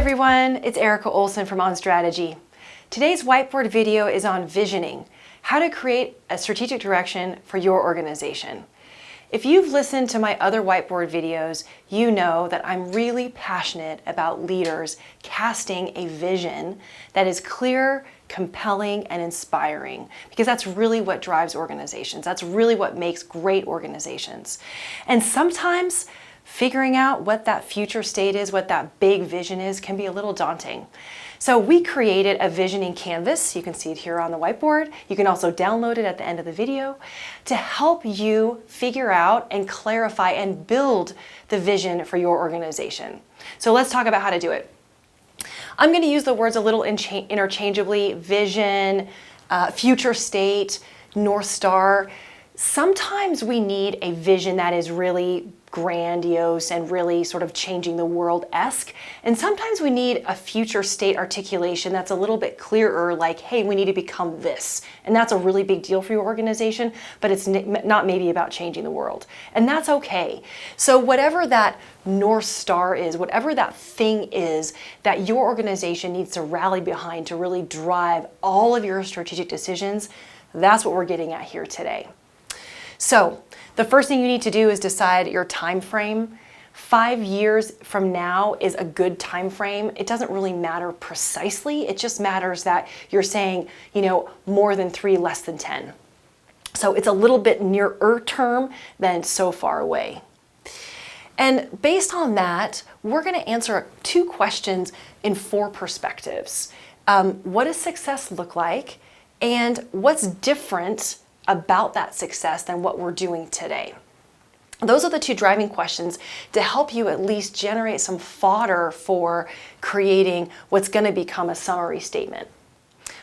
everyone, it's Erica Olson from On Strategy. Today's whiteboard video is on visioning, how to create a strategic direction for your organization. If you've listened to my other whiteboard videos, you know that I'm really passionate about leaders casting a vision that is clear, compelling, and inspiring, because that's really what drives organizations. That's really what makes great organizations. And sometimes figuring out what that future state is, what that big vision is, can be a little daunting. So we created a visioning canvas. You can see it here on the whiteboard. You can also download it at the end of the video to help you figure out and clarify and build the vision for your organization. So let's talk about how to do it. I'm going to use the words a little interchangeably: vision, future state, North Star. Sometimes we need a vision that is really grandiose and really sort of changing the world-esque. And sometimes we need a future state articulation that's a little bit clearer, like, hey, we need to become this. And that's a really big deal for your organization, but it's not maybe about changing the world. And that's okay. So whatever that North Star is, whatever that thing is that your organization needs to rally behind to really drive all of your strategic decisions, that's what we're getting at here today. So the first thing you need to do is decide your time frame. 5 years from now is a good time frame. It doesn't really matter precisely. It just matters that you're saying, more than 3, less than 10. So it's a little bit nearer term than so far away. And based on that, we're going to answer 2 questions in 4 perspectives. What does success look like? And what's different about that success than what we're doing today? Those are the 2 driving questions to help you at least generate some fodder for creating what's going to become a summary statement.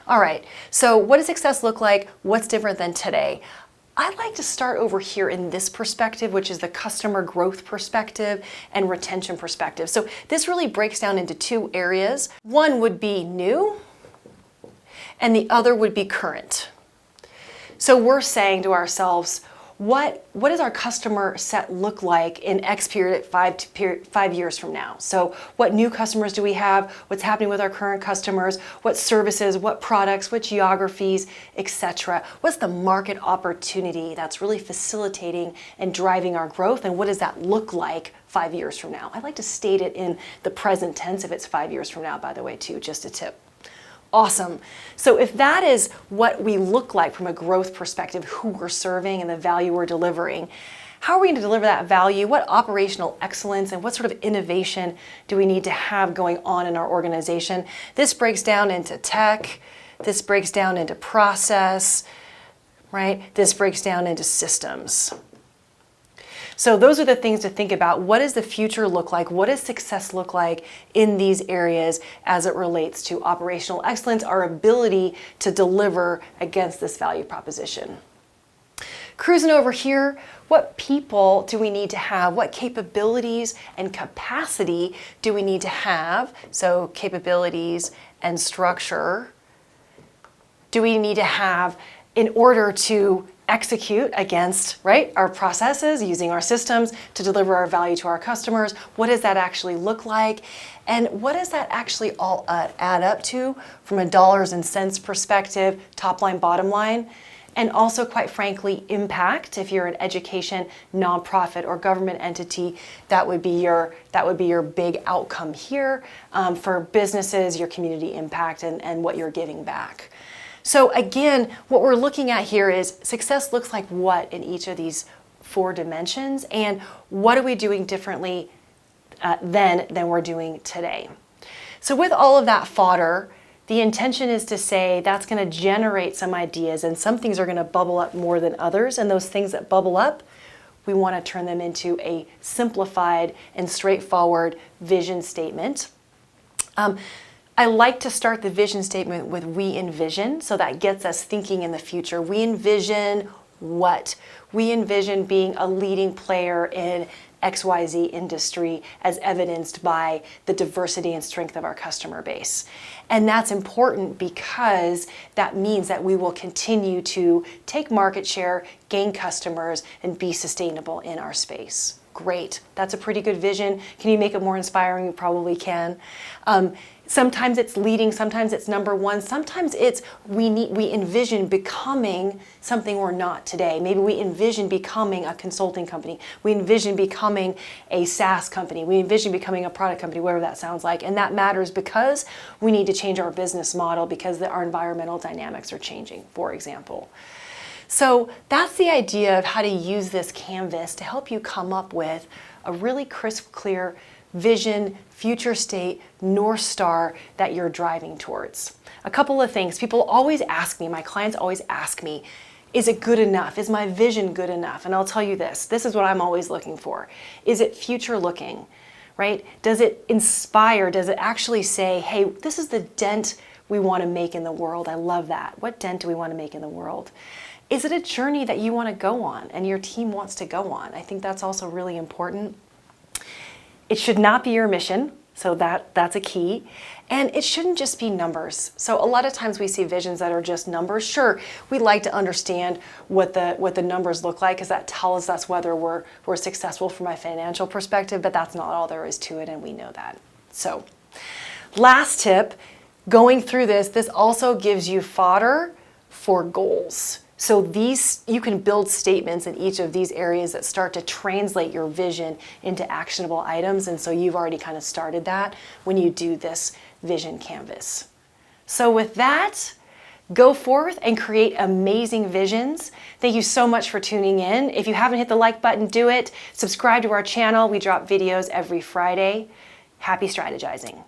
All right, so what does success look like? What's different than today? I'd like to start over here in this perspective, which is the customer growth perspective and retention perspective. So this really breaks down into 2 areas. One would be new, and the other would be current. So we're saying to ourselves, what does our customer set look like in X period, 5 years from now? So what new customers do we have? What's happening with our current customers? What services, what products, what geographies, etc.? What's the market opportunity that's really facilitating and driving our growth? And what does that look like 5 years from now? I like to state it in the present tense if it's 5 years from now, by the way, too, just a tip. Awesome. So if that is what we look like from a growth perspective, who we're serving and the value we're delivering, how are we going to deliver that value? What operational excellence and what sort of innovation do we need to have going on in our organization? This breaks down into tech. This breaks down into process, right? This breaks down into systems. So those are the things to think about. What does the future look like? What does success look like in these areas as it relates to operational excellence, our ability to deliver against this value proposition? Cruising over here, what people do we need to have? What capabilities and capacity do we need to have? So capabilities and structure do we need to have in order to execute against, our processes, using our systems to deliver our value to our customers? What does that actually look like? And what does that actually all add up to from a dollars and cents perspective, top line, bottom line? And also, quite frankly, impact. If you're an education, nonprofit, or government entity, that would be your big outcome here. For businesses, your community impact and what you're giving back. So again, what we're looking at here is success looks like what in each of these 4 dimensions, and what are we doing differently than we're doing today. So with all of that fodder, the intention is to say that's going to generate some ideas, and some things are going to bubble up more than others, and those things that bubble up, we want to turn them into a simplified and straightforward vision statement. I like to start the vision statement with we envision, so that gets us thinking in the future. We envision what? We envision being a leading player in XYZ industry as evidenced by the diversity and strength of our customer base. And that's important because that means that we will continue to take market share, gain customers, and be sustainable in our space. Great. That's a pretty good vision. Can you make it more inspiring? You probably can. Sometimes it's leading, sometimes it's number one, sometimes it's we envision becoming something we're not today. Maybe we envision becoming a consulting company. We envision becoming a SaaS company. We envision becoming a product company, whatever that sounds like. And that matters because we need to change our business model because our environmental dynamics are changing, for example. So that's the idea of how to use this canvas to help you come up with a really crisp, clear vision, future state, North Star that you're driving towards. A couple of things. People always ask me, my clients always ask me, is it good enough? Is my vision good enough? And I'll tell you this is what I'm always looking for. Is it future looking, right? Does it inspire? Does it actually say, hey, this is the dent we want to make in the world? I love that. What dent do we want to make in the world? Is it a journey that you want to go on and your team wants to go on? I think that's also really important. It should not be your mission, so that's a key. And it shouldn't just be numbers. So a lot of times we see visions that are just numbers. Sure, we like to understand what the numbers look like because that tells us whether we're successful from a financial perspective, but that's not all there is to it, and we know that. So last tip, going through this also gives you fodder for goals. So you can build statements in each of these areas that start to translate your vision into actionable items. And so you've already kind of started that when you do this vision canvas. So with that, go forth and create amazing visions. Thank you so much for tuning in. If you haven't hit the like button, do it. Subscribe to our channel. We drop videos every Friday. Happy strategizing.